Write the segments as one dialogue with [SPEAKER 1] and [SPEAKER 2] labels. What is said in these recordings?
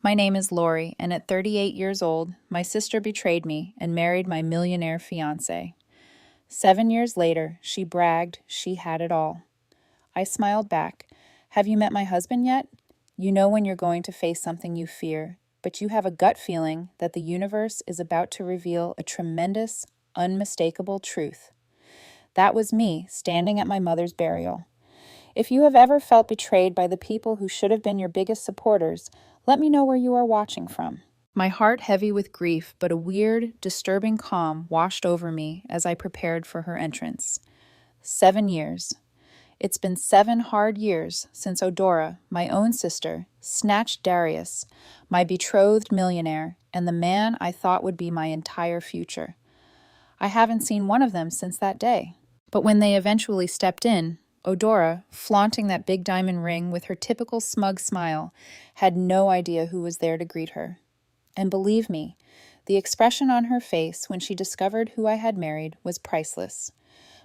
[SPEAKER 1] My name is Lori, and at 38 years old, my sister betrayed me and married my millionaire fiancé. 7 years later, she bragged she had it all. I smiled back. Have you met my husband yet? You know when you're going to face something you fear, but you have a gut feeling that the universe is about to reveal a tremendous, unmistakable truth. That was me standing at my mother's burial. If you have ever felt betrayed by the people who should have been your biggest supporters, let me know where you are watching from. My heart heavy with grief, but a weird, disturbing calm washed over me as I prepared for her entrance. 7 years. It's been 7 hard years since Odora, my own sister, snatched Darius, my betrothed millionaire, and the man I thought would be my entire future. I haven't seen one of them since that day. But when they eventually stepped in, Odora, flaunting that big diamond ring with her typical smug smile, had no idea who was there to greet her. And believe me, the expression on her face when she discovered who I had married was priceless.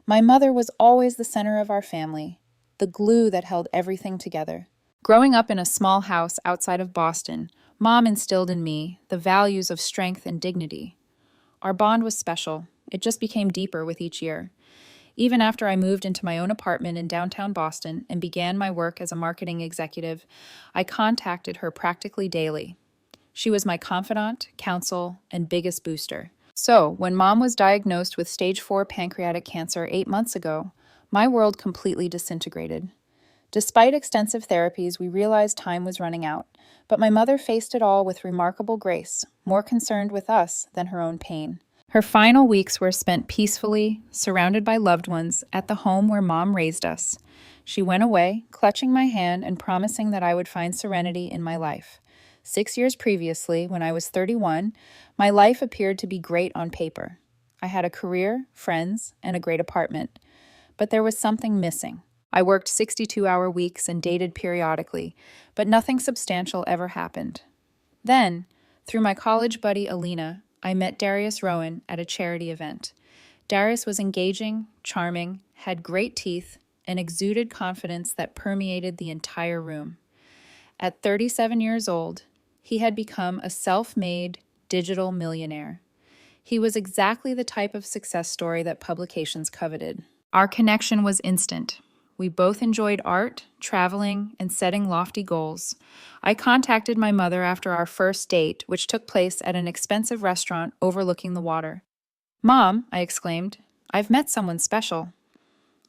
[SPEAKER 1] My mother was always the center of our family, the glue that held everything together. Growing up in a small house outside of Boston, Mom instilled in me the values of strength and dignity. Our bond was special. It just became deeper with each year. Even after I moved into my own apartment in downtown Boston and began my work as a marketing executive, I contacted her practically daily. She was my confidant, counsel, and biggest booster. So, when Mom was diagnosed with stage 4 pancreatic cancer 8 months ago, my world completely disintegrated. Despite extensive therapies, we realized time was running out, but my mother faced it all with remarkable grace, more concerned with us than her own pain. Her final weeks were spent peacefully, surrounded by loved ones, at the home where Mom raised us. She went away, clutching my hand and promising that I would find serenity in my life. 6 years previously, when I was 31, my life appeared to be great on paper. I had a career, friends, and a great apartment. But there was something missing. I worked 62-hour weeks and dated periodically, but nothing substantial ever happened. Then, through my college buddy Alina, I met Darius Rowan at a charity event. Darius was engaging, charming, had great teeth, and exuded confidence that permeated the entire room. At 37 years old, he had become a self-made digital millionaire. He was exactly the type of success story that publications coveted. Our connection was instant. We both enjoyed art, traveling, and setting lofty goals. I contacted my mother after our first date, which took place at an expensive restaurant overlooking the water. "Mom," I exclaimed, "I've met someone special."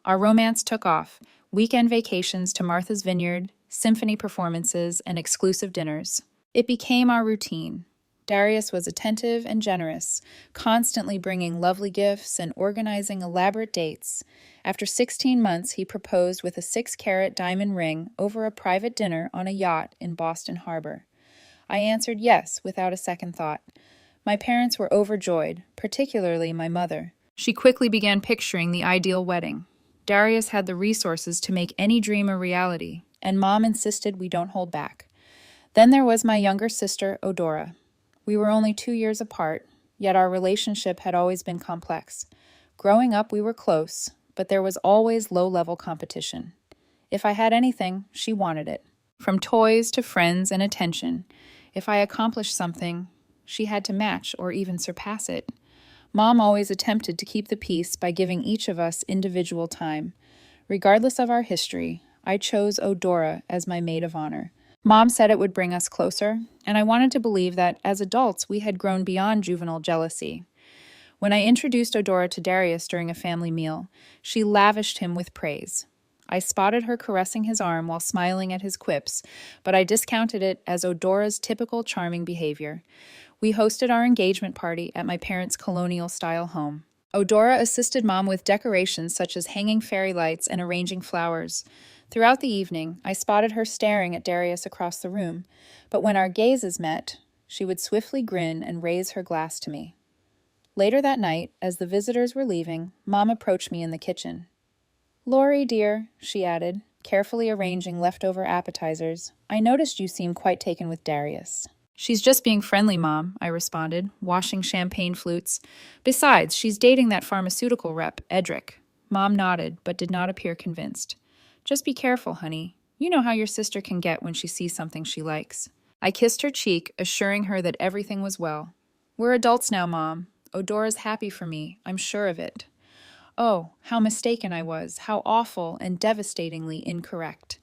[SPEAKER 1] Our romance took off. Weekend vacations to Martha's Vineyard, symphony performances, and exclusive dinners. It became our routine. Darius was attentive and generous, constantly bringing lovely gifts and organizing elaborate dates. After 16 months, he proposed with a 6-carat diamond ring over a private dinner on a yacht in Boston Harbor. I answered yes without a second thought. My parents were overjoyed, particularly my mother. She quickly began picturing the ideal wedding. Darius had the resources to make any dream a reality, and Mom insisted we don't hold back. Then there was my younger sister, Odora. We were only 2 years apart, yet our relationship had always been complex. Growing up, we were close, but there was always low-level competition. If I had anything, she wanted it. From toys to friends and attention. If I accomplished something, she had to match or even surpass it. Mom always attempted to keep the peace by giving each of us individual time. Regardless of our history, I chose Odora as my maid of honor. Mom said it would bring us closer, and I wanted to believe that, as adults, we had grown beyond juvenile jealousy. When I introduced Odora to Darius during a family meal, she lavished him with praise. I spotted her caressing his arm while smiling at his quips, but I discounted it as Odora's typical charming behavior. We hosted our engagement party at my parents' colonial-style home. Odora assisted Mom with decorations such as hanging fairy lights and arranging flowers. Throughout the evening, I spotted her staring at Darius across the room, but when our gazes met, she would swiftly grin and raise her glass to me. Later that night, as the visitors were leaving, Mom approached me in the kitchen. "Lori, dear," she added, carefully arranging leftover appetizers, "I noticed you seem quite taken with Darius." "She's just being friendly, Mom," I responded, washing champagne flutes. "Besides, she's dating that pharmaceutical rep, Edric." Mom nodded, but did not appear convinced. "Just be careful, honey. You know how your sister can get when she sees something she likes." I kissed her cheek, assuring her that everything was well. We're adults now, Mom. Odora's happy for me, I'm sure of it. Oh, how mistaken I was, how awful and devastatingly incorrect.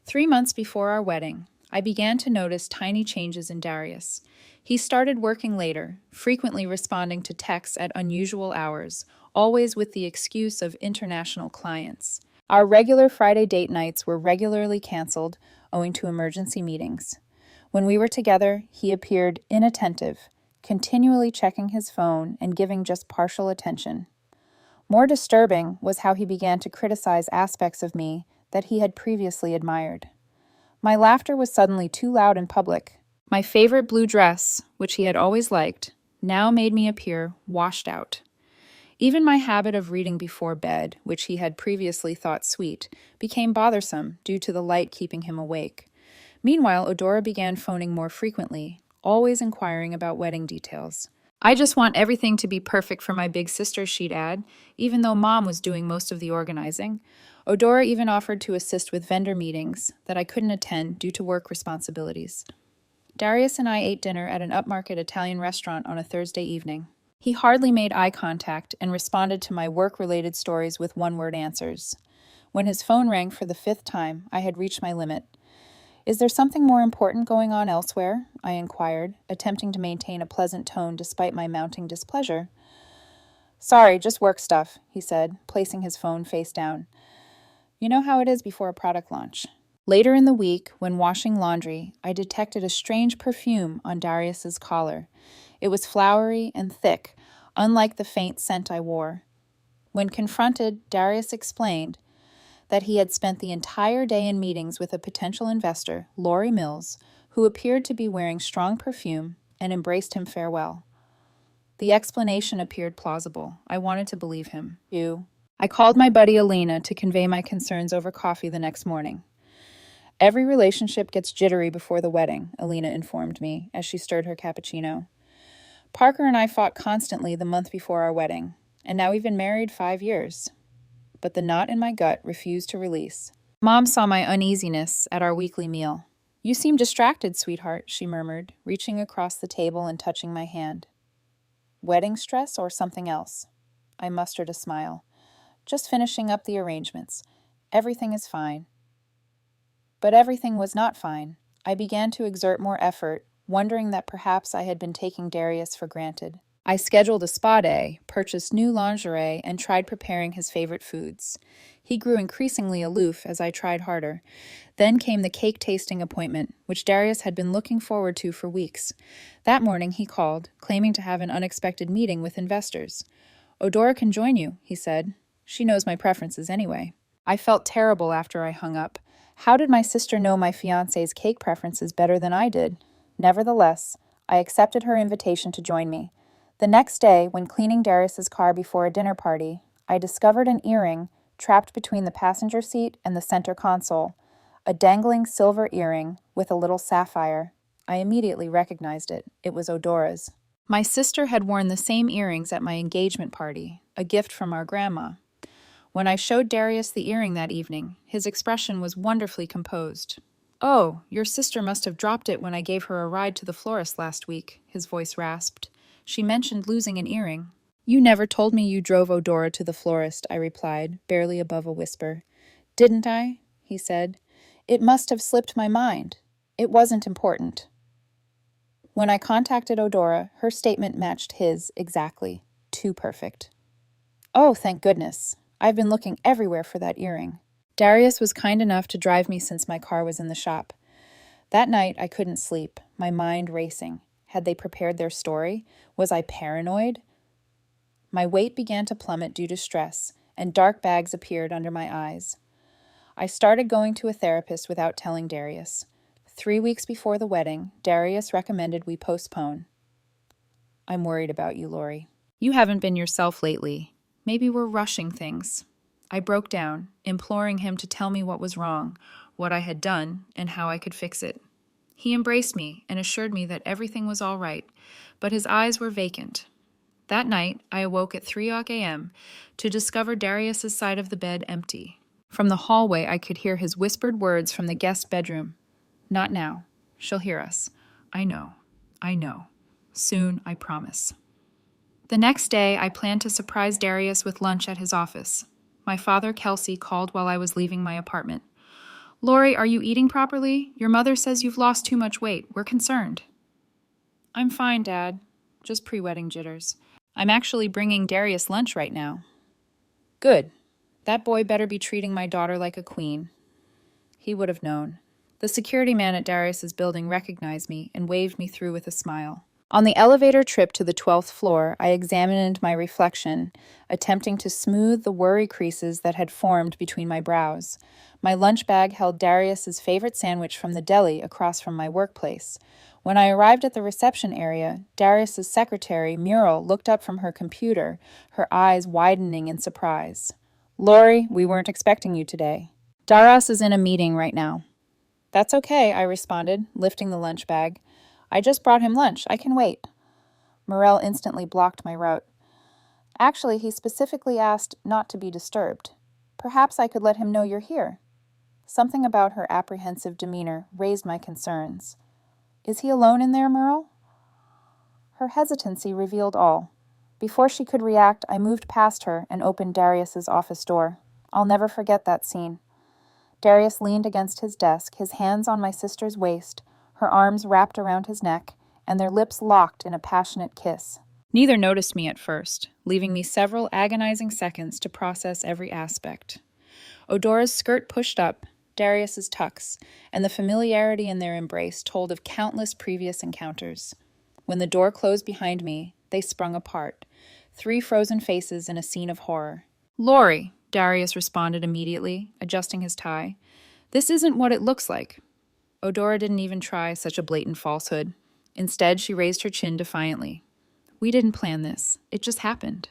[SPEAKER 1] 3 months before our wedding, I began to notice tiny changes in Darius. He started working later, frequently responding to texts at unusual hours, always with the excuse of international clients. Our regular Friday date nights were regularly canceled owing to emergency meetings. When we were together, he appeared inattentive, continually checking his phone and giving just partial attention. More disturbing was how he began to criticize aspects of me that he had previously admired. My laughter was suddenly too loud in public. My favorite blue dress, which he had always liked, now made me appear washed out. Even my habit of reading before bed, which he had previously thought sweet, became bothersome due to the light keeping him awake. Meanwhile, Odora began phoning more frequently, always inquiring about wedding details. I just want everything to be perfect for my big sister, she'd add, even though Mom was doing most of the organizing. Odora even offered to assist with vendor meetings that I couldn't attend due to work responsibilities. Darius and I ate dinner at an upmarket Italian restaurant on a Thursday evening. He hardly made eye contact and responded to my work-related stories with one-word answers. When his phone rang for the 5th time, I had reached my limit. Is there something more important going on elsewhere? I inquired, attempting to maintain a pleasant tone despite my mounting displeasure. Sorry, just work stuff, he said, placing his phone face down. You know how it is before a product launch. Later in the week, when washing laundry, I detected a strange perfume on Darius's collar. It was flowery and thick, unlike the faint scent I wore. When confronted, Darius explained that he had spent the entire day in meetings with a potential investor, Lori Mills, who appeared to be wearing strong perfume and embraced him farewell. The explanation appeared plausible. I wanted to believe him. I called my buddy Alina to convey my concerns over coffee the next morning. Every relationship gets jittery before the wedding, Alina informed me as she stirred her cappuccino. Parker and I fought constantly the month before our wedding, and now we've been married 5 years. But the knot in my gut refused to release. Mom saw my uneasiness at our weekly meal. You seem distracted, sweetheart, she murmured, reaching across the table and touching my hand. Wedding stress or something else? I mustered a smile. Just finishing up the arrangements. Everything is fine. But everything was not fine. I began to exert more effort, wondering that perhaps I had been taking Darius for granted. I scheduled a spa day, purchased new lingerie, and tried preparing his favorite foods. He grew increasingly aloof as I tried harder. Then came the cake tasting appointment, which Darius had been looking forward to for weeks. That morning he called, claiming to have an unexpected meeting with investors. Odora can join you, he said. She knows my preferences anyway. I felt terrible after I hung up. How did my sister know my fiancé's cake preferences better than I did? Nevertheless, I accepted her invitation to join me. The next day, when cleaning Darius's car before a dinner party, I discovered an earring trapped between the passenger seat and the center console, a dangling silver earring with a little sapphire. I immediately recognized it. It was Odora's. My sister had worn the same earrings at my engagement party, a gift from our grandma. When I showed Darius the earring that evening, his expression was wonderfully composed. Oh, your sister must have dropped it when I gave her a ride to the florist last week, his voice rasped. She mentioned losing an earring. You never told me you drove Odora to the florist, I replied, barely above a whisper. Didn't I? He said. It must have slipped my mind. It wasn't important. When I contacted Odora, her statement matched his exactly. Too perfect. Oh, thank goodness. I've been looking everywhere for that earring. Darius was kind enough to drive me since my car was in the shop. That night, I couldn't sleep, my mind racing. Had they prepared their story? Was I paranoid? My weight began to plummet due to stress, and dark bags appeared under my eyes. I started going to a therapist without telling Darius. 3 weeks before the wedding, Darius recommended we postpone. I'm worried about you, Lori. You haven't been yourself lately. Maybe we're rushing things. I broke down, imploring him to tell me what was wrong, what I had done, and how I could fix it. He embraced me and assured me that everything was all right, but his eyes were vacant. That night, I awoke at 3 a.m. to discover Darius's side of the bed empty. From the hallway, I could hear his whispered words from the guest bedroom. Not now. She'll hear us. I know. I know. Soon, I promise. The next day, I planned to surprise Darius with lunch at his office. My father, Kelsey, called while I was leaving my apartment. Lori, are you eating properly? Your mother says you've lost too much weight. We're concerned. I'm fine, Dad. Just pre-wedding jitters. I'm actually bringing Darius lunch right now. Good. That boy better be treating my daughter like a queen. He would have known. The security man at Darius's building recognized me and waved me through with a smile. On the elevator trip to the 12th floor, I examined my reflection, attempting to smooth the worry creases that had formed between my brows. My lunch bag held Darius's favorite sandwich from the deli across from my workplace. When I arrived at the reception area, Darius's secretary, Muriel, looked up from her computer, her eyes widening in surprise. Lori, we weren't expecting you today. Darius is in a meeting right now. That's okay, I responded, lifting the lunch bag. I just brought him lunch. I can wait. Morel instantly blocked my route. Actually, he specifically asked not to be disturbed. Perhaps I could let him know you're here. Something about her apprehensive demeanor raised my concerns. Is he alone in there, Morel? Her hesitancy revealed all. Before she could react, I moved past her and opened Darius's office door. I'll never forget that scene. Darius leaned against his desk, his hands on my sister's waist, her arms wrapped around his neck, and their lips locked in a passionate kiss. Neither noticed me at first, leaving me several agonizing seconds to process every aspect. Odora's skirt pushed up, Darius's tucks, and the familiarity in their embrace told of countless previous encounters. When the door closed behind me, they sprung apart, 3 frozen faces in a scene of horror. Lori, Darius responded immediately, adjusting his tie. This isn't what it looks like. Odora didn't even try such a blatant falsehood. Instead, she raised her chin defiantly. We didn't plan this. It just happened.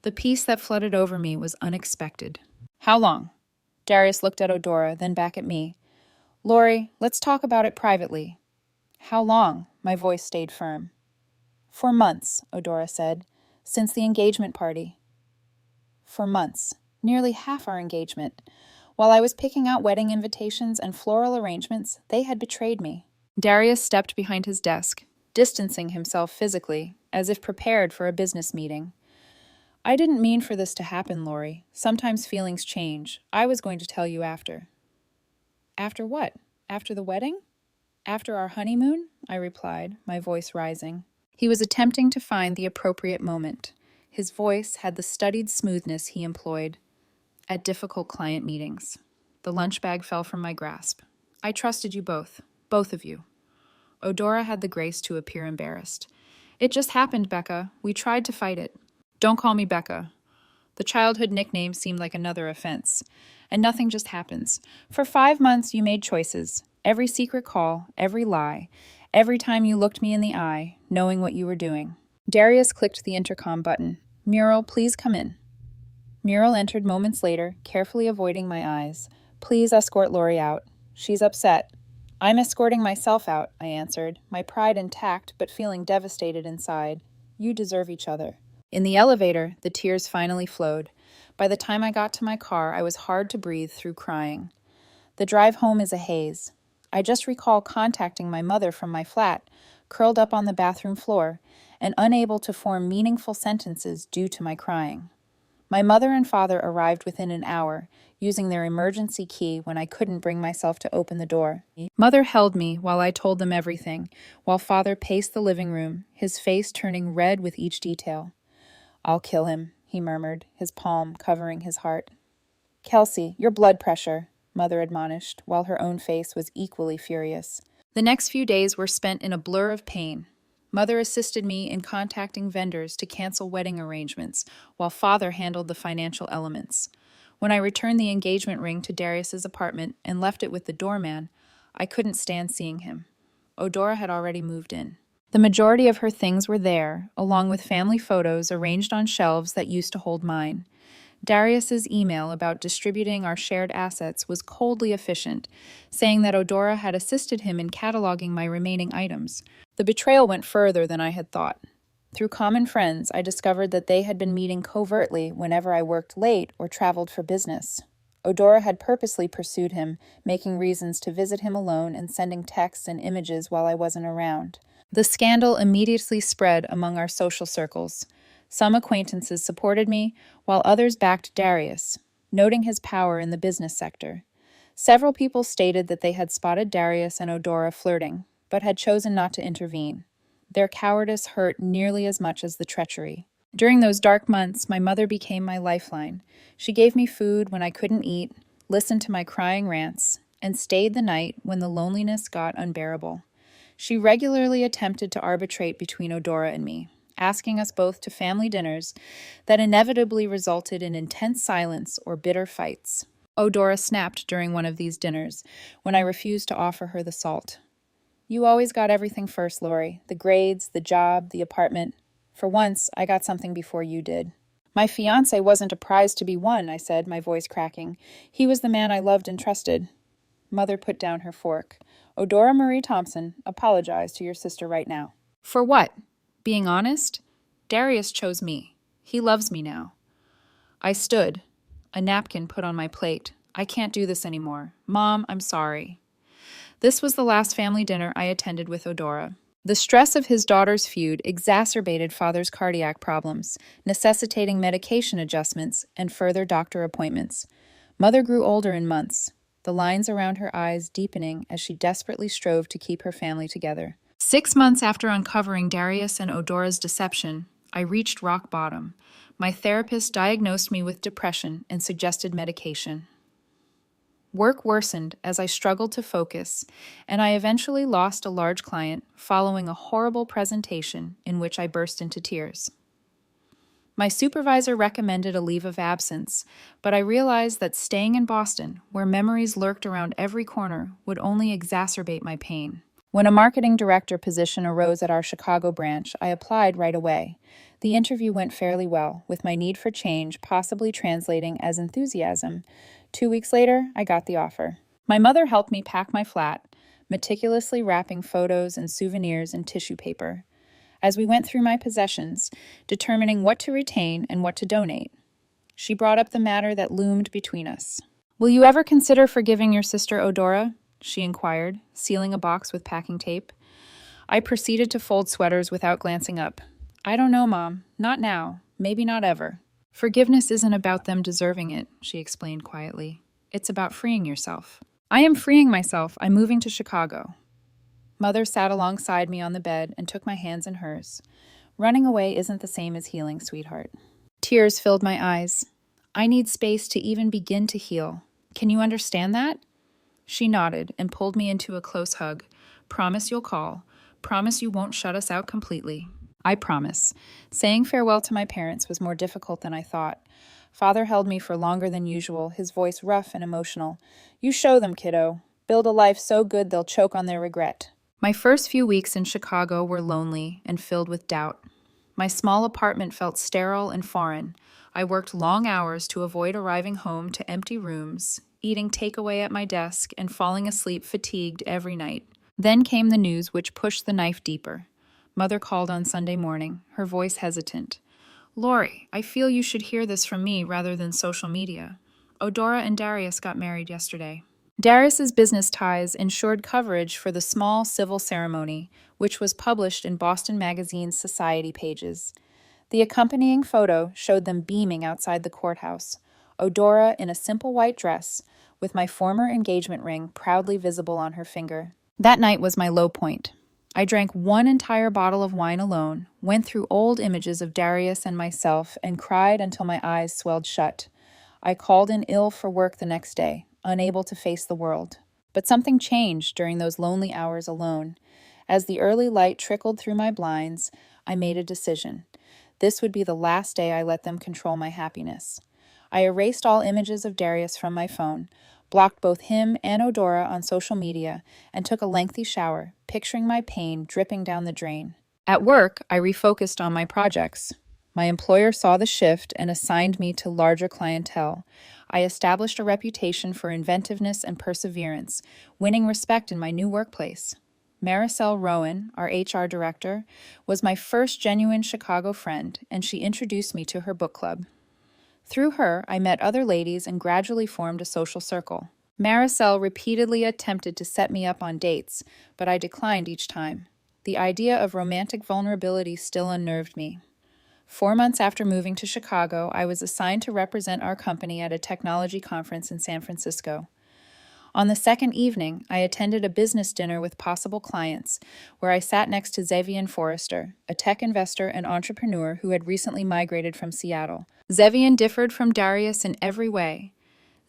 [SPEAKER 1] The peace that flooded over me was unexpected. How long? Darius looked at Odora, then back at me. Lori, let's talk about it privately. How long? My voice stayed firm. For months, Odora said. Since the engagement party. For months. Nearly half our engagement. While I was picking out wedding invitations and floral arrangements, they had betrayed me. Darius stepped behind his desk, distancing himself physically, as if prepared for a business meeting. I didn't mean for this to happen, Lori. Sometimes feelings change. I was going to tell you after. After what? After the wedding? After our honeymoon? I replied, my voice rising. He was attempting to find the appropriate moment. His voice had the studied smoothness he employed at difficult client meetings. The lunch bag fell from my grasp. I trusted you both of you. Odora had the grace to appear embarrassed. It just happened, Becca. We tried to fight it. Don't call me Becca. The childhood nickname seemed like another offense. And nothing just happens. For 5 months you made choices. Every secret call, every lie, every time you looked me in the eye, knowing what you were doing. Darius clicked the intercom button. Muriel, please come in. Muriel entered moments later, carefully avoiding my eyes. Please escort Lori out. She's upset. I'm escorting myself out, I answered, my pride intact but feeling devastated inside. You deserve each other. In the elevator, the tears finally flowed. By the time I got to my car, I was hard to breathe through crying. The drive home is a haze. I just recall contacting my mother from my flat, curled up on the bathroom floor, and unable to form meaningful sentences due to my crying. My mother and father arrived within an hour, using their emergency key when I couldn't bring myself to open the door. Mother held me while I told them everything, while father paced the living room, his face turning red with each detail. I'll kill him, he murmured, his palm covering his heart. Kelsey, your blood pressure, Mother admonished, while her own face was equally furious. The next few days were spent in a blur of pain. Mother assisted me in contacting vendors to cancel wedding arrangements, while Father handled the financial elements. When I returned the engagement ring to Darius's apartment and left it with the doorman, I couldn't stand seeing him. Odora had already moved in. The majority of her things were there, along with family photos arranged on shelves that used to hold mine. Darius's email about distributing our shared assets was coldly efficient, saying that Odora had assisted him in cataloging my remaining items. The betrayal went further than I had thought. Through common friends, I discovered that they had been meeting covertly whenever I worked late or traveled for business. Odora had purposely pursued him, making reasons to visit him alone and sending texts and images while I wasn't around. The scandal immediately spread among our social circles. Some acquaintances supported me, while others backed Darius, noting his power in the business sector. Several people stated that they had spotted Darius and Odora flirting, but had chosen not to intervene. Their cowardice hurt nearly as much as the treachery. During those dark months, my mother became my lifeline. She gave me food when I couldn't eat, listened to my crying rants, and stayed the night when the loneliness got unbearable. She regularly attempted to arbitrate between Odora and me, asking us both to family dinners that inevitably resulted in intense silence or bitter fights. Odora snapped during one of these dinners when I refused to offer her the salt. "You always got everything first, Lori. The grades, the job, the apartment. For once, I got something before you did." "My fiancé wasn't a prize to be won," I said, my voice cracking. "He was the man I loved and trusted." Mother put down her fork. "Odora Marie Thompson, apologize to your sister right now." "For what? Being honest? Darius chose me. He loves me now." I stood, a napkin put on my plate. "I can't do this anymore. Mom, I'm sorry." This was the last family dinner I attended with Odora. The stress of his daughter's feud exacerbated father's cardiac problems, necessitating medication adjustments and further doctor appointments. Mother grew older in months, the lines around her eyes deepening as she desperately strove to keep her family together. 6 months after uncovering Darius and Odora's deception, I reached rock bottom. My therapist diagnosed me with depression and suggested medication. Work worsened as I struggled to focus, and I eventually lost a large client following a horrible presentation in which I burst into tears. My supervisor recommended a leave of absence, but I realized that staying in Boston, where memories lurked around every corner, would only exacerbate my pain. When a marketing director position arose at our Chicago branch, I applied right away. The interview went fairly well, with my need for change possibly translating as enthusiasm. 2 weeks later, I got the offer. My mother helped me pack my flat, meticulously wrapping photos and souvenirs in tissue paper. As we went through my possessions, determining what to retain and what to donate, she brought up the matter that loomed between us. "Will you ever consider forgiving your sister Odora?" she inquired, sealing a box with packing tape. I proceeded to fold sweaters without glancing up. "I don't know, Mom. Not now. Maybe not ever." "Forgiveness isn't about them deserving it," she explained quietly. "It's about freeing yourself." "I am freeing myself. I'm moving to Chicago." Mother sat alongside me on the bed and took my hands in hers. "Running away isn't the same as healing, sweetheart." Tears filled my eyes. "I need space to even begin to heal. Can you understand that?" She nodded and pulled me into a close hug. "Promise you'll call. Promise you won't shut us out completely." I promise. Saying farewell to my parents was more difficult than I thought. Father held me for longer than usual, his voice rough and emotional. "You show them, kiddo. Build a life so good they'll choke on their regret." My first few weeks in Chicago were lonely and filled with doubt. My small apartment felt sterile and foreign. I worked long hours to avoid arriving home to empty rooms, eating takeaway at my desk, and falling asleep fatigued every night. Then came the news which pushed the knife deeper. Mother called on Sunday morning, her voice hesitant. "Lori, I feel you should hear this from me rather than social media. Odora and Darius got married yesterday." Darius's business ties ensured coverage for the small civil ceremony, which was published in Boston Magazine's Society pages. The accompanying photo showed them beaming outside the courthouse, Odora in a simple white dress, with my former engagement ring proudly visible on her finger. That night was my low point. I drank one entire bottle of wine alone, went through old images of Darius and myself, and cried until my eyes swelled shut. I called in ill for work the next day, unable to face the world. But something changed during those lonely hours alone. As the early light trickled through my blinds, I made a decision. This would be the last day I let them control my happiness. I erased all images of Darius from my phone, blocked both him and Odora on social media, and took a lengthy shower, picturing my pain dripping down the drain. At work, I refocused on my projects. My employer saw the shift and assigned me to larger clientele. I established a reputation for inventiveness and perseverance, winning respect in my new workplace. Maricel Rowan, our HR director, was my first genuine Chicago friend, and she introduced me to her book club. Through her, I met other ladies and gradually formed a social circle. Maricel repeatedly attempted to set me up on dates, but I declined each time. The idea of romantic vulnerability still unnerved me. 4 months after moving to Chicago, I was assigned to represent our company at a technology conference in San Francisco. On the second evening, I attended a business dinner with possible clients, where I sat next to Zevian Forrester, a tech investor and entrepreneur who had recently migrated from Seattle. Zevian differed from Darius in every way.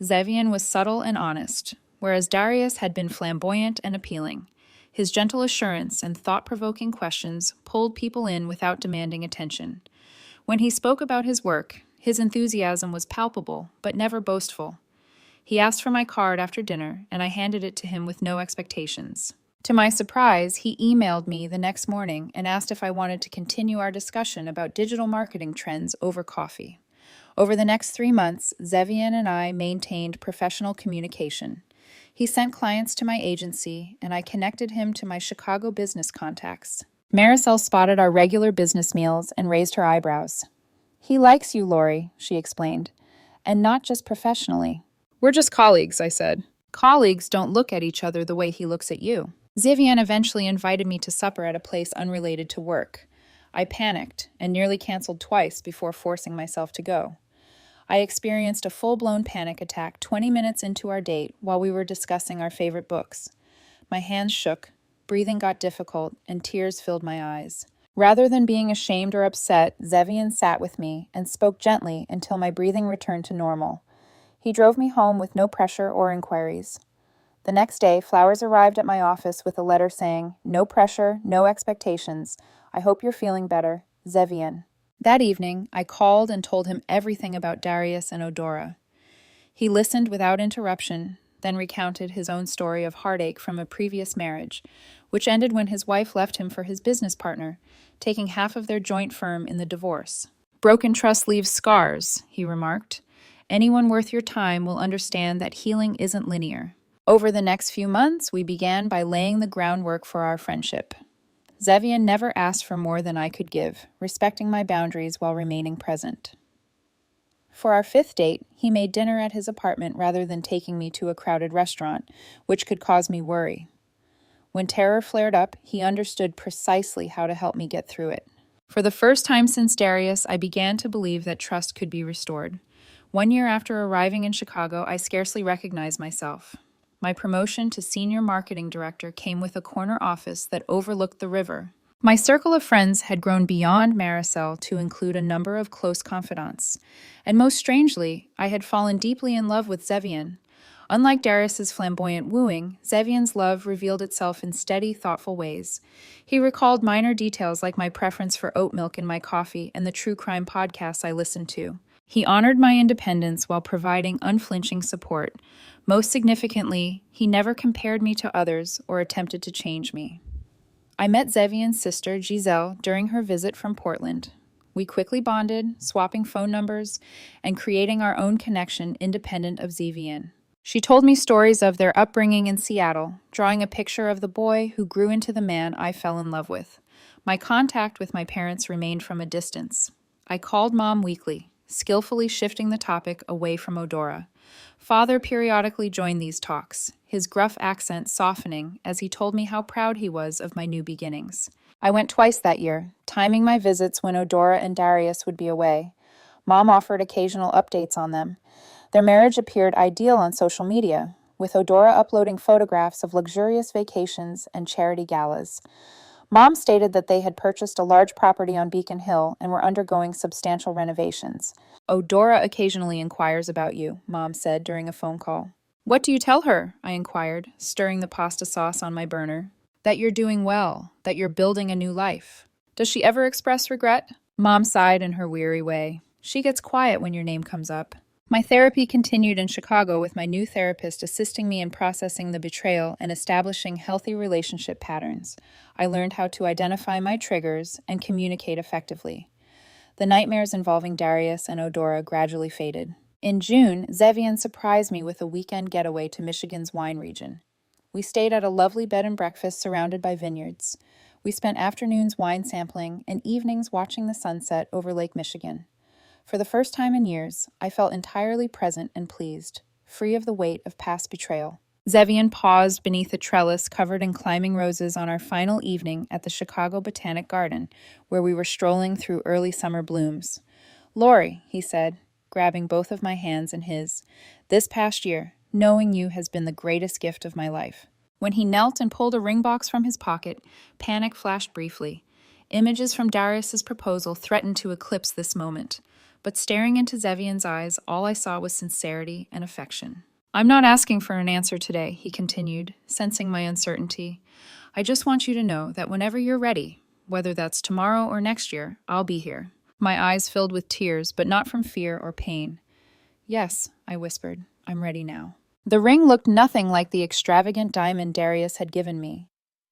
[SPEAKER 1] Zevian was subtle and honest, whereas Darius had been flamboyant and appealing. His gentle assurance and thought-provoking questions pulled people in without demanding attention. When he spoke about his work, his enthusiasm was palpable, but never boastful. He asked for my card after dinner, and I handed it to him with no expectations. To my surprise, he emailed me the next morning and asked if I wanted to continue our discussion about digital marketing trends over coffee. Over the next 3 months, Zevian and I maintained professional communication. He sent clients to my agency, and I connected him to my Chicago business contacts. Maricel spotted our regular business meals and raised her eyebrows. "He likes you, Lori," she explained, "and not just professionally." "We're just colleagues," I said. "Colleagues don't look at each other the way he looks at you." Zevian eventually invited me to supper at a place unrelated to work. I panicked and nearly canceled twice before forcing myself to go. I experienced a full-blown panic attack 20 minutes into our date while we were discussing our favorite books. My hands shook, breathing got difficult, and tears filled my eyes. Rather than being ashamed or upset, Zevian sat with me and spoke gently until my breathing returned to normal. He drove me home with no pressure or inquiries. The next day, flowers arrived at my office with a letter saying, "No pressure, no expectations. I hope you're feeling better. Zevian." That evening, I called and told him everything about Darius and Odora. He listened without interruption, then recounted his own story of heartache from a previous marriage, which ended when his wife left him for his business partner, taking half of their joint firm in the divorce. "Broken trust leaves scars," he remarked. "Anyone worth your time will understand that healing isn't linear." Over the next few months, we began by laying the groundwork for our friendship. Zevian never asked for more than I could give, respecting my boundaries while remaining present. For our fifth date, he made dinner at his apartment rather than taking me to a crowded restaurant, which could cause me worry. When terror flared up, he understood precisely how to help me get through it. For the first time since Darius, I began to believe that trust could be restored. 1 year after arriving in Chicago, I scarcely recognized myself. My promotion to senior marketing director came with a corner office that overlooked the river. My circle of friends had grown beyond Maricel to include a number of close confidants. And most strangely, I had fallen deeply in love with Zevian. Unlike Darius's flamboyant wooing, Zevian's love revealed itself in steady, thoughtful ways. He recalled minor details like my preference for oat milk in my coffee and the true crime podcasts I listened to. He honored my independence while providing unflinching support. Most significantly, he never compared me to others or attempted to change me. I met Zevian's sister, Giselle, during her visit from Portland. We quickly bonded, swapping phone numbers and creating our own connection independent of Zevian. She told me stories of their upbringing in Seattle, drawing a picture of the boy who grew into the man I fell in love with. My contact with my parents remained from a distance. I called Mom weekly, skillfully shifting the topic away from Odora. Father periodically joined these talks, his gruff accent softening as he told me how proud he was of my new beginnings. I went twice that year, timing my visits when Odora and Darius would be away. Mom offered occasional updates on them. Their marriage appeared ideal on social media, with Odora uploading photographs of luxurious vacations and charity galas. Mom stated that they had purchased a large property on Beacon Hill and were undergoing substantial renovations. "Odora occasionally inquires about you," Mom said during a phone call. "What do you tell her?" I inquired, stirring the pasta sauce on my burner. "That you're doing well, that you're building a new life. Does she ever express regret?" Mom sighed in her weary way. "She gets quiet when your name comes up." My therapy continued in Chicago with my new therapist assisting me in processing the betrayal and establishing healthy relationship patterns. I learned how to identify my triggers and communicate effectively. The nightmares involving Darius and Odora gradually faded. In June, Zevian surprised me with a weekend getaway to Michigan's wine region. We stayed at a lovely bed and breakfast surrounded by vineyards. We spent afternoons wine sampling and evenings watching the sunset over Lake Michigan. For the first time in years, I felt entirely present and pleased, free of the weight of past betrayal. Zevian paused beneath a trellis covered in climbing roses on our final evening at the Chicago Botanic Garden, where we were strolling through early summer blooms. "Lori," he said, grabbing both of my hands in his, "this past year, knowing you has been the greatest gift of my life." When he knelt and pulled a ring box from his pocket, panic flashed briefly. Images from Darius's proposal threatened to eclipse this moment. But staring into Zevian's eyes, all I saw was sincerity and affection. "I'm not asking for an answer today," he continued, sensing my uncertainty. "I just want you to know that whenever you're ready, whether that's tomorrow or next year, I'll be here." My eyes filled with tears, but not from fear or pain. "Yes," I whispered, "I'm ready now." The ring looked nothing like the extravagant diamond Darius had given me.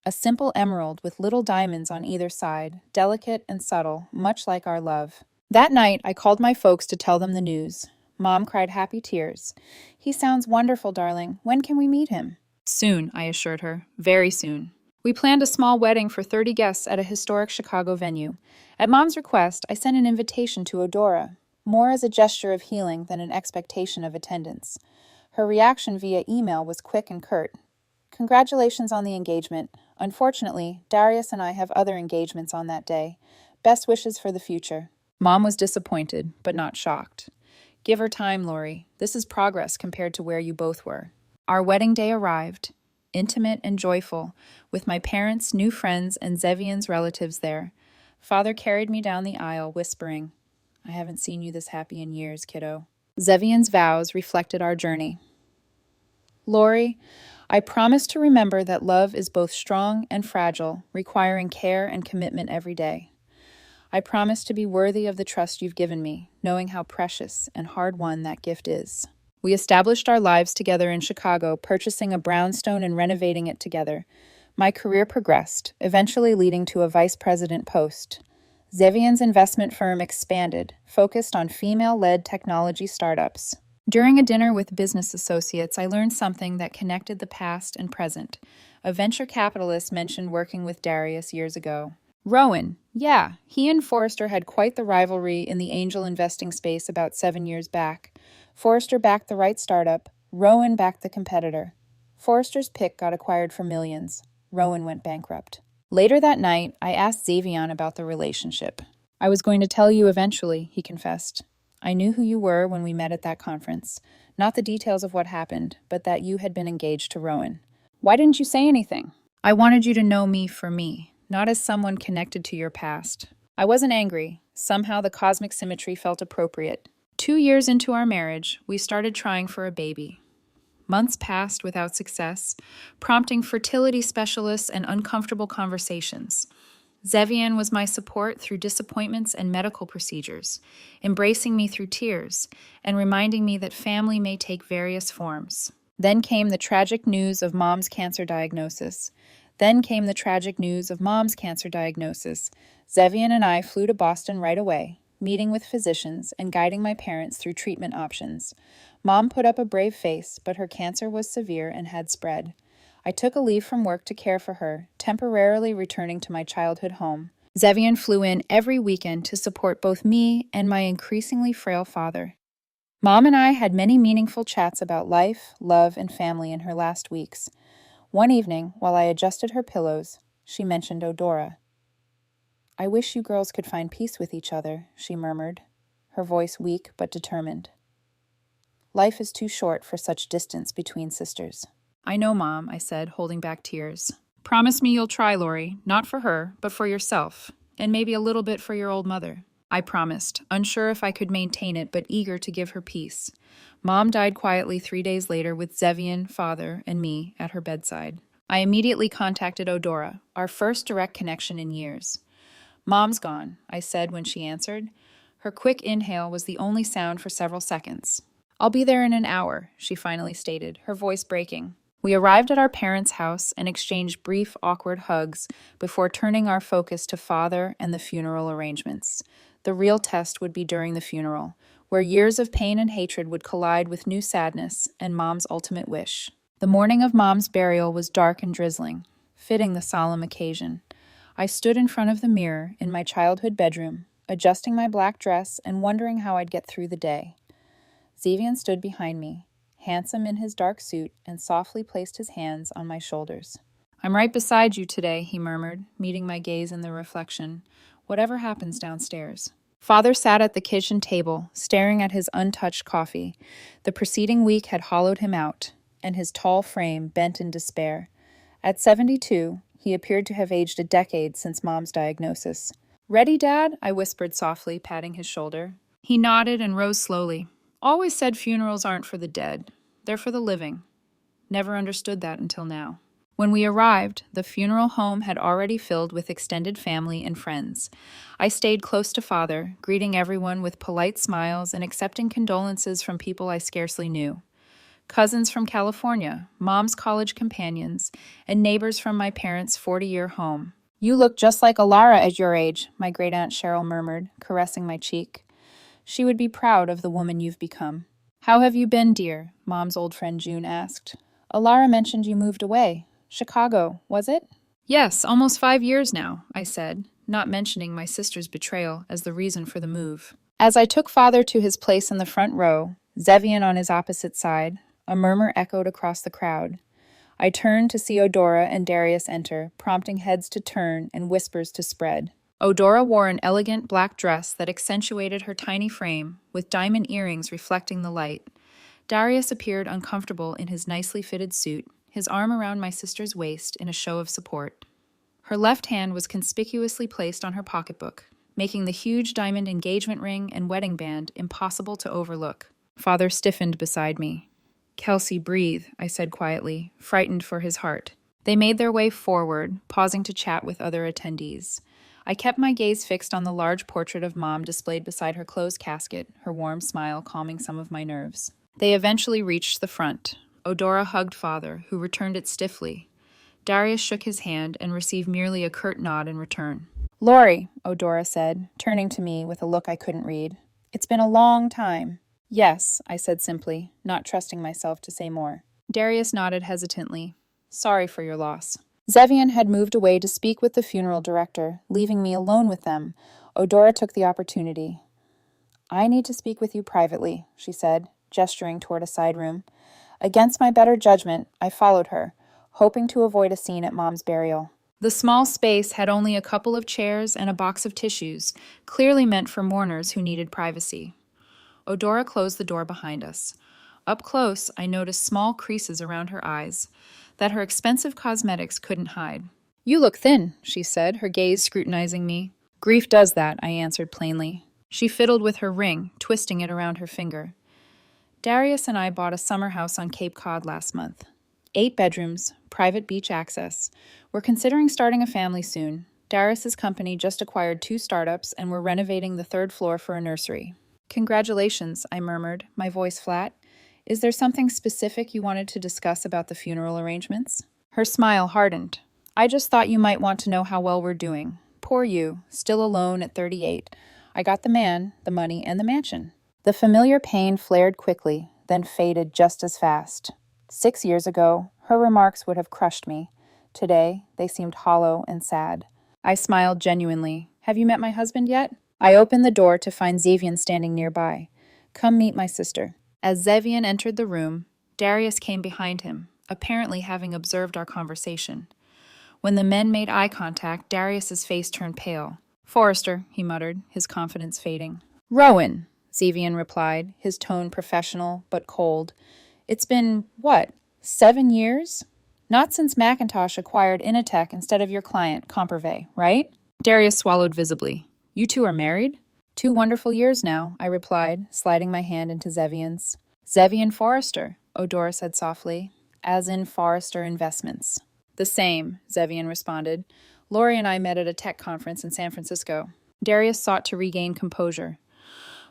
[SPEAKER 1] A simple emerald with little diamonds on either side, delicate and subtle, much like our love. That night, I called my folks to tell them the news. Mom cried happy tears. "He sounds wonderful, darling. When can we meet him?" "Soon," I assured her. "Very soon." We planned a small wedding for 30 guests at a historic Chicago venue. At Mom's request, I sent an invitation to Odora, more as a gesture of healing than an expectation of attendance. Her reaction via email was quick and curt. "Congratulations on the engagement. Unfortunately, Darius and I have other engagements on that day. Best wishes for the future." Mom was disappointed, but not shocked. "Give her time, Lori. This is progress compared to where you both were." Our wedding day arrived, intimate and joyful, with my parents, new friends, and Zevian's relatives there. Father carried me down the aisle, whispering, "I haven't seen you this happy in years, kiddo." Zevian's vows reflected our journey. "Lori, I promise to remember that love is both strong and fragile, requiring care and commitment every day. I promise to be worthy of the trust you've given me, knowing how precious and hard-won that gift is." We established our lives together in Chicago, purchasing a brownstone and renovating it together. My career progressed, eventually leading to a vice president post. Zevian's investment firm expanded, focused on female-led technology startups. During a dinner with business associates, I learned something that connected the past and present. A venture capitalist mentioned working with Darius years ago. Rowan, yeah, he and Forrester had quite the rivalry in the angel investing space about 7 years back. Forrester backed the right startup, Rowan backed the competitor. Forrester's pick got acquired for millions. Rowan went bankrupt. Later that night, I asked Zevian about the relationship. "I was going to tell you eventually," he confessed. "I knew who you were when we met at that conference. Not the details of what happened, but that you had been engaged to Rowan." "Why didn't you say anything?" "I wanted you to know me for me, not as someone connected to your past." I wasn't angry. Somehow the cosmic symmetry felt appropriate. 2 years into our marriage, we started trying for a baby. Months passed without success, prompting fertility specialists and uncomfortable conversations. Zevian was my support through disappointments and medical procedures, embracing me through tears and reminding me that family may take various forms. Then came the tragic news of Mom's cancer diagnosis. Zevian and I flew to Boston right away, meeting with physicians and guiding my parents through treatment options. Mom put up a brave face, but her cancer was severe and had spread. I took a leave from work to care for her, temporarily returning to my childhood home. Zevian flew in every weekend to support both me and my increasingly frail father. Mom and I had many meaningful chats about life, love, and family in her last weeks. One evening, while I adjusted her pillows, she mentioned Odora. "I wish you girls could find peace with each other," she murmured, her voice weak but determined. "Life is too short for such distance between sisters." "I know, Mom," I said, holding back tears. "Promise me you'll try, Lori, not for her, but for yourself, and maybe a little bit for your old mother." I promised, unsure if I could maintain it, but eager to give her peace. Mom died quietly 3 days later with Zevian, father, and me at her bedside. I immediately contacted Odora, our first direct connection in years. "Mom's gone," I said when she answered. Her quick inhale was the only sound for several seconds. "I'll be there in an hour," she finally stated, her voice breaking. We arrived at our parents' house and exchanged brief, awkward hugs before turning our focus to father and the funeral arrangements. The real test would be during the funeral, where years of pain and hatred would collide with new sadness and Mom's ultimate wish. The morning of Mom's burial was dark and drizzling, fitting the solemn occasion. I stood in front of the mirror in my childhood bedroom, adjusting my black dress and wondering how I'd get through the day. Zevian stood behind me, handsome in his dark suit, and softly placed his hands on my shoulders. "I'm right beside you today," he murmured, meeting my gaze in the reflection, "whatever happens downstairs." Father sat at the kitchen table, staring at his untouched coffee. The preceding week had hollowed him out, and his tall frame bent in despair. At 72, he appeared to have aged a decade since Mom's diagnosis. "Ready, Dad?" I whispered softly, patting his shoulder. He nodded and rose slowly. "Always said funerals aren't for the dead. They're for the living. Never understood that until now." When we arrived, the funeral home had already filled with extended family and friends. I stayed close to Father, greeting everyone with polite smiles and accepting condolences from people I scarcely knew. Cousins from California, Mom's college companions, and neighbors from my parents' 40-year home. "You look just like Alara at your age," my great-aunt Cheryl murmured, caressing my cheek. "She would be proud of the woman you've become." "How have you been, dear?" Mom's old friend June asked. "Alara mentioned you moved away. Chicago, was it?" "Yes, almost 5 years now," I said, not mentioning my sister's betrayal as the reason for the move. As I took Father to his place in the front row, Zevian on his opposite side, a murmur echoed across the crowd. I turned to see Odora and Darius enter, prompting heads to turn and whispers to spread. Odora wore an elegant black dress that accentuated her tiny frame, with diamond earrings reflecting the light. Darius appeared uncomfortable in his nicely fitted suit, his arm around my sister's waist in a show of support. Her left hand was conspicuously placed on her pocketbook, making the huge diamond engagement ring and wedding band impossible to overlook. Father stiffened beside me. "Kelsey, breathe," I said quietly, frightened for his heart. They made their way forward, pausing to chat with other attendees. I kept my gaze fixed on the large portrait of Mom displayed beside her closed casket, her warm smile calming some of my nerves. They eventually reached the front. Odora hugged Father, who returned it stiffly. Darius shook his hand and received merely a curt nod in return. "Lori," Odora said, turning to me with a look I couldn't read. "It's been a long time." "Yes," I said simply, not trusting myself to say more. Darius nodded hesitantly. "Sorry for your loss." Zevian had moved away to speak with the funeral director, leaving me alone with them. Odora took the opportunity. "I need to speak with you privately," she said, gesturing toward a side room. Against my better judgment, I followed her, hoping to avoid a scene at Mom's burial. The small space had only a couple of chairs and a box of tissues, clearly meant for mourners who needed privacy. Odora closed the door behind us. Up close, I noticed small creases around her eyes that her expensive cosmetics couldn't hide. "You look thin," she said, her gaze scrutinizing me. "Grief does that," I answered plainly. She fiddled with her ring, twisting it around her finger. "Darius and I bought a summer house on Cape Cod last month. 8 bedrooms, private beach access. We're considering starting a family soon. Darius's company just acquired 2 startups, and we're renovating the 3rd floor for a nursery." "Congratulations," I murmured, my voice flat. "Is there something specific you wanted to discuss about the funeral arrangements?" Her smile hardened. "I just thought you might want to know how well we're doing. Poor you, still alone at 38. I got the man, the money, and the mansion." The familiar pain flared quickly, then faded just as fast. 6 years ago, her remarks would have crushed me. Today, they seemed hollow and sad. I smiled genuinely. "Have you met my husband yet?" I opened the door to find Zevian standing nearby. "Come meet my sister." As Zevian entered the room, Darius came behind him, apparently having observed our conversation. When the men made eye contact, Darius's face turned pale. "Forrester," he muttered, his confidence fading. "Rowan," Zevian replied, his tone professional but cold. "It's been, what, 7 years? Not since Macintosh acquired Initech instead of your client, Compervay, right?" Darius swallowed visibly. "You two are married?" "2 wonderful years now," I replied, sliding my hand into Zevian's. "Zevian Forrester," Odora said softly, "as in Forrester Investments." "The same," Zevian responded. "Lori and I met at a tech conference in San Francisco." Darius sought to regain composure.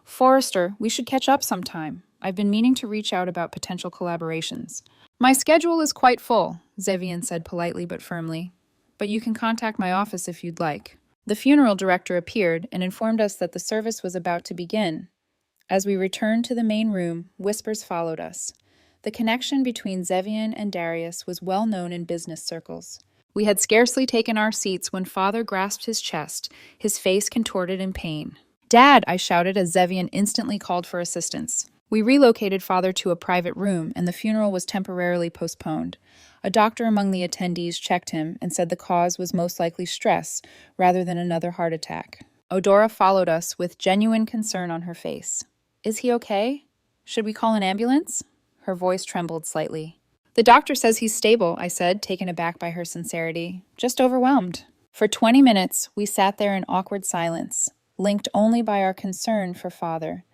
[SPEAKER 1] "Forrester, we should catch up sometime. I've been meaning to reach out about potential collaborations." "My schedule is quite full," Zevian said politely but firmly. "But you can contact my office if you'd like." The funeral director appeared and informed us that the service was about to begin. As we returned to the main room, whispers followed us. The connection between Zevian and Darius was well known in business circles. We had scarcely taken our seats when Father grasped his chest, his face contorted in pain. "Dad!" I shouted as Zevian instantly called for assistance. We relocated Father to a private room, and the funeral was temporarily postponed. A doctor among the attendees checked him and said the cause was most likely stress rather than another heart attack. Odora followed us with genuine concern on her face. "Is he okay? Should we call an ambulance?" Her voice trembled slightly. "The doctor says he's stable," I said, taken aback by her sincerity. "Just overwhelmed." For 20 minutes, we sat there in awkward silence, linked only by our concern for Father.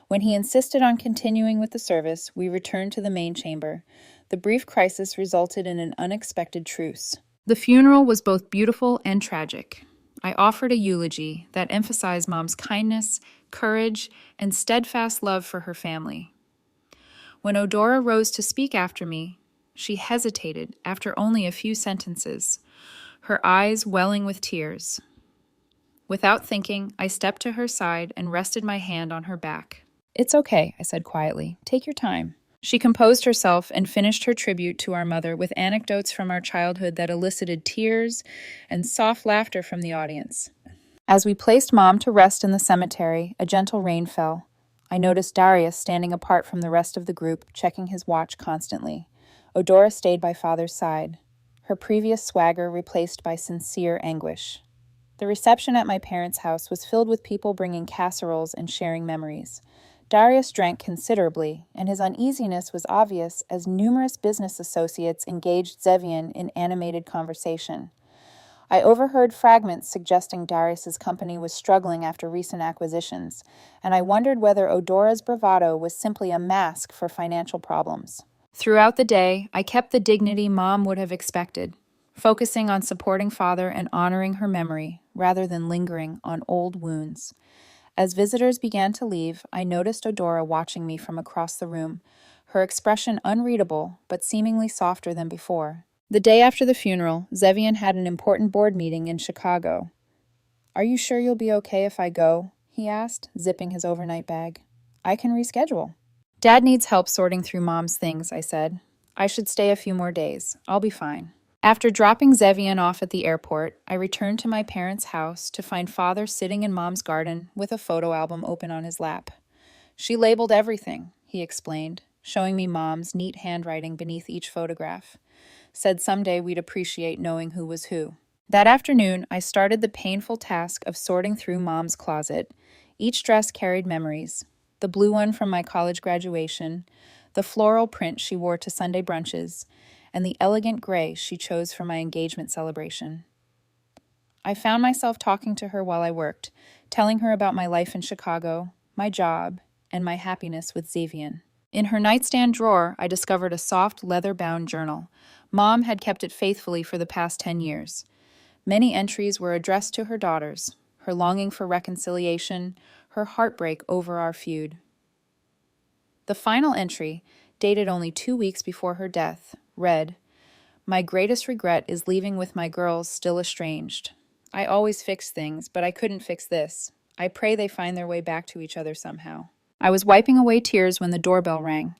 [SPEAKER 1] When he insisted on continuing with the service, we returned to the main chamber. The brief crisis resulted in an unexpected truce. The funeral was both beautiful and tragic. I offered a eulogy that emphasized Mom's kindness, courage, and steadfast love for her family. When Odora rose to speak after me, she hesitated after only a few sentences, her eyes welling with tears. Without thinking, I stepped to her side and rested my hand on her back. "It's okay," I said quietly. "Take your time." She composed herself and finished her tribute to our mother with anecdotes from our childhood that elicited tears and soft laughter from the audience. As we placed Mom to rest in the cemetery, a gentle rain fell. I noticed Darius standing apart from the rest of the group, checking his watch constantly. Odora stayed by Father's side, her previous swagger replaced by sincere anguish. The reception at my parents' house was filled with people bringing casseroles and sharing memories. Darius drank considerably, and his uneasiness was obvious as numerous business associates engaged Zevian in animated conversation. I overheard fragments suggesting Darius's company was struggling after recent acquisitions, and I wondered whether Odora's bravado was simply a mask for financial problems. Throughout the day, I kept the dignity Mom would have expected, focusing on supporting Father and honoring her memory, rather than lingering on old wounds. As visitors began to leave, I noticed Odora watching me from across the room, her expression unreadable, but seemingly softer than before. The day after the funeral, Zevian had an important board meeting in Chicago. "Are you sure you'll be okay if I go?" he asked, zipping his overnight bag. "I can reschedule." "Dad needs help sorting through Mom's things," I said. "I should stay a few more days. I'll be fine." After dropping Zevian off at the airport, I returned to my parents' house to find Father sitting in Mom's garden with a photo album open on his lap. "She labeled everything," he explained, showing me Mom's neat handwriting beneath each photograph. "Said someday we'd appreciate knowing who was who." That afternoon, I started the painful task of sorting through Mom's closet. Each dress carried memories. The blue one from my college graduation, the floral print she wore to Sunday brunches, and the elegant gray she chose for my engagement celebration. I found myself talking to her while I worked, telling her about my life in Chicago, my job, and my happiness with Zevian. In her nightstand drawer, I discovered a soft, leather-bound journal. Mom had kept it faithfully for the past 10 years. Many entries were addressed to her daughters, her longing for reconciliation, her heartbreak over our feud. The final entry, dated only 2 weeks before her death, read, "My greatest regret is leaving with my girls still estranged. I always fix things, but I couldn't fix this. I pray they find their way back to each other somehow." I was wiping away tears when the doorbell rang.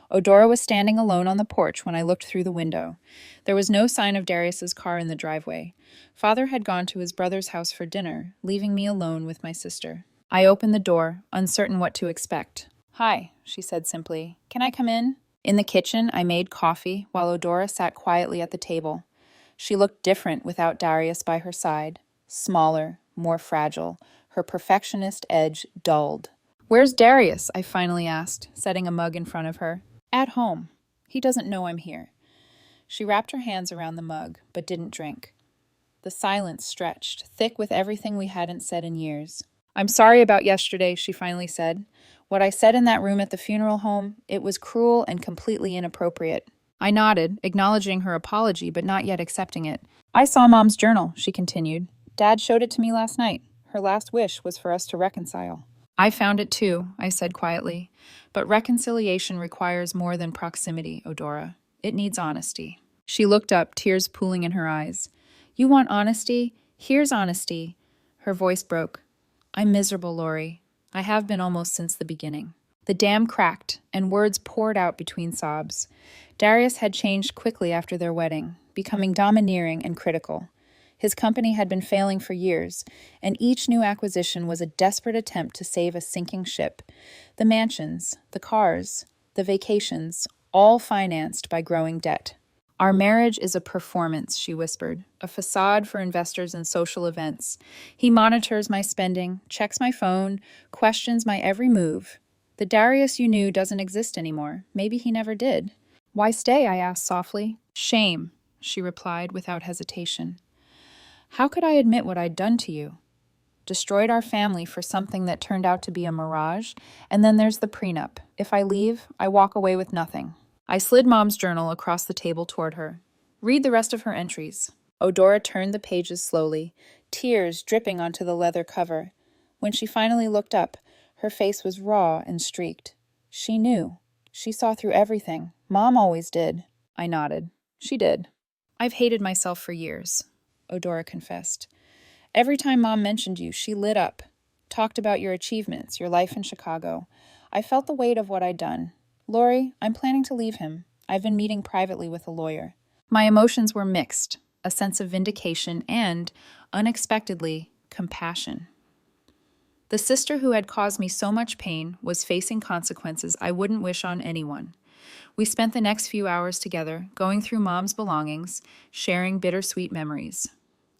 [SPEAKER 1] Odora was standing alone on the porch when I looked through the window. There was no sign of Darius's car in the driveway. Father had gone to his brother's house for dinner, leaving me alone with my sister. I opened the door, uncertain what to expect. "Hi," she said simply. "Can I come in?" In the kitchen, I made coffee while Odora sat quietly at the table. She looked different without Darius by her side. Smaller, more fragile, her perfectionist edge dulled. "Where's Darius?" I finally asked, setting a mug in front of her. "At home. He doesn't know I'm here." She wrapped her hands around the mug, but didn't drink. The silence stretched, thick with everything we hadn't said in years. "I'm sorry about yesterday," she finally said. "What I said in that room at the funeral home, it was cruel and completely inappropriate." I nodded, acknowledging her apology but not yet accepting it. "I saw Mom's journal," she continued. "Dad showed it to me last night. Her last wish was for us to reconcile." "I found it too," I said quietly. "But reconciliation requires more than proximity, Odora. It needs honesty." She looked up, tears pooling in her eyes. "You want honesty? Here's honesty." Her voice broke. "I'm miserable, Lori. I have been almost since the beginning." The dam cracked, and words poured out between sobs. Darius had changed quickly after their wedding, becoming domineering and critical. His company had been failing for years, and each new acquisition was a desperate attempt to save a sinking ship. The mansions, the cars, the vacations, all financed by growing debt. "Our marriage is a performance," she whispered, "a facade for investors and social events. He monitors my spending, checks my phone, questions my every move. The Darius you knew doesn't exist anymore. Maybe he never did." "Why stay?" I asked softly. "Shame," she replied without hesitation. "How could I admit what I'd done to you? Destroyed our family for something that turned out to be a mirage, and then there's the prenup. If I leave, I walk away with nothing." I slid Mom's journal across the table toward her. "Read the rest of her entries." Eudora turned the pages slowly, tears dripping onto the leather cover. When she finally looked up, her face was raw and streaked. She knew. She saw through everything. Mom always did. I nodded. She did. "I've hated myself for years," Eudora confessed. "Every time Mom mentioned you, she lit up. Talked about your achievements, your life in Chicago. I felt the weight of what I'd done. Lori, I'm planning to leave him. I've been meeting privately with a lawyer." My emotions were mixed, a sense of vindication and, unexpectedly, compassion. The sister who had caused me so much pain was facing consequences I wouldn't wish on anyone. We spent the next few hours together, going through Mom's belongings, sharing bittersweet memories.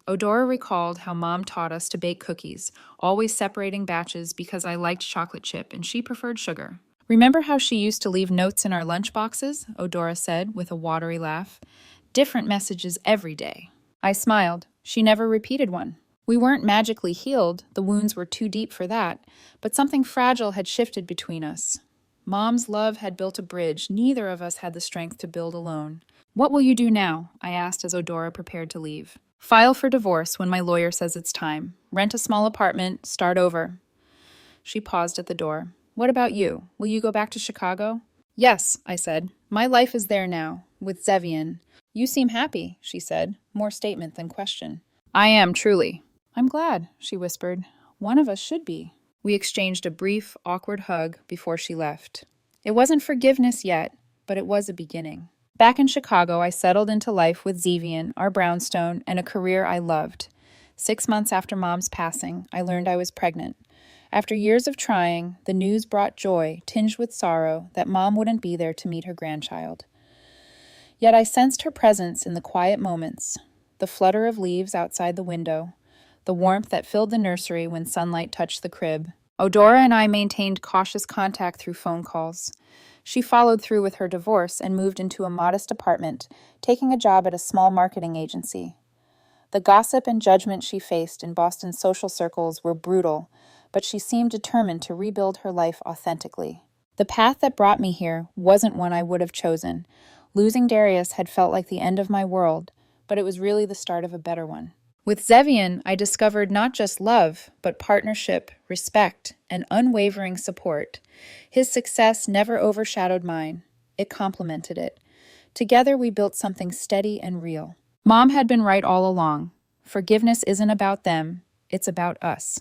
[SPEAKER 1] Eudora recalled how Mom taught us to bake cookies, always separating batches because I liked chocolate chip and she preferred sugar. "Remember how she used to leave notes in our lunch boxes?" Eudora said with a watery laugh. "Different messages every day." I smiled. She never repeated one. We weren't magically healed, the wounds were too deep for that, but something fragile had shifted between us. Mom's love had built a bridge neither of us had the strength to build alone. "What will you do now?" I asked as Eudora prepared to leave. "File for divorce when my lawyer says it's time. Rent a small apartment, start over." She paused at the door. "What about you? Will you go back to Chicago?" "Yes," I said. "My life is there now, with Zevian." "You seem happy," she said, more statement than question. "I am, truly." "I'm glad," she whispered. "One of us should be." We exchanged a brief, awkward hug before she left. It wasn't forgiveness yet, but it was a beginning. Back in Chicago, I settled into life with Zevian, our brownstone, and a career I loved. 6 months after Mom's passing, I learned I was pregnant. After years of trying, the news brought joy, tinged with sorrow, that Mom wouldn't be there to meet her grandchild. Yet I sensed her presence in the quiet moments, the flutter of leaves outside the window, the warmth that filled the nursery when sunlight touched the crib. Eudora and I maintained cautious contact through phone calls. She followed through with her divorce and moved into a modest apartment, taking a job at a small marketing agency. The gossip and judgment she faced in Boston's social circles were brutal, but she seemed determined to rebuild her life authentically. The path that brought me here wasn't one I would have chosen. Losing Darius had felt like the end of my world, but it was really the start of a better one. With Zevian, I discovered not just love, but partnership, respect, and unwavering support. His success never overshadowed mine. It complemented it. Together, we built something steady and real. Mom had been right all along. Forgiveness isn't about them, it's about us.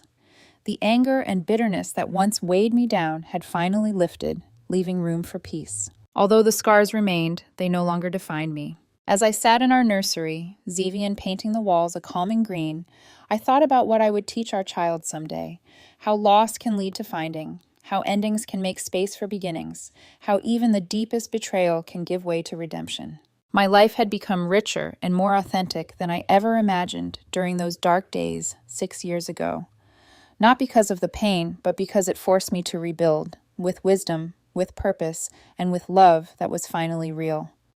[SPEAKER 1] The anger and bitterness that once weighed me down had finally lifted, leaving room for peace. Although the scars remained, they no longer defined me. As I sat in our nursery, Zevian painting the walls a calming green, I thought about what I would teach our child someday, how loss can lead to finding, how endings can make space for beginnings, how even the deepest betrayal can give way to redemption. My life had become richer and more authentic than I ever imagined during those dark days 6 years ago. Not because of the pain, but because it forced me to rebuild, with wisdom, with purpose, and with love that was finally real.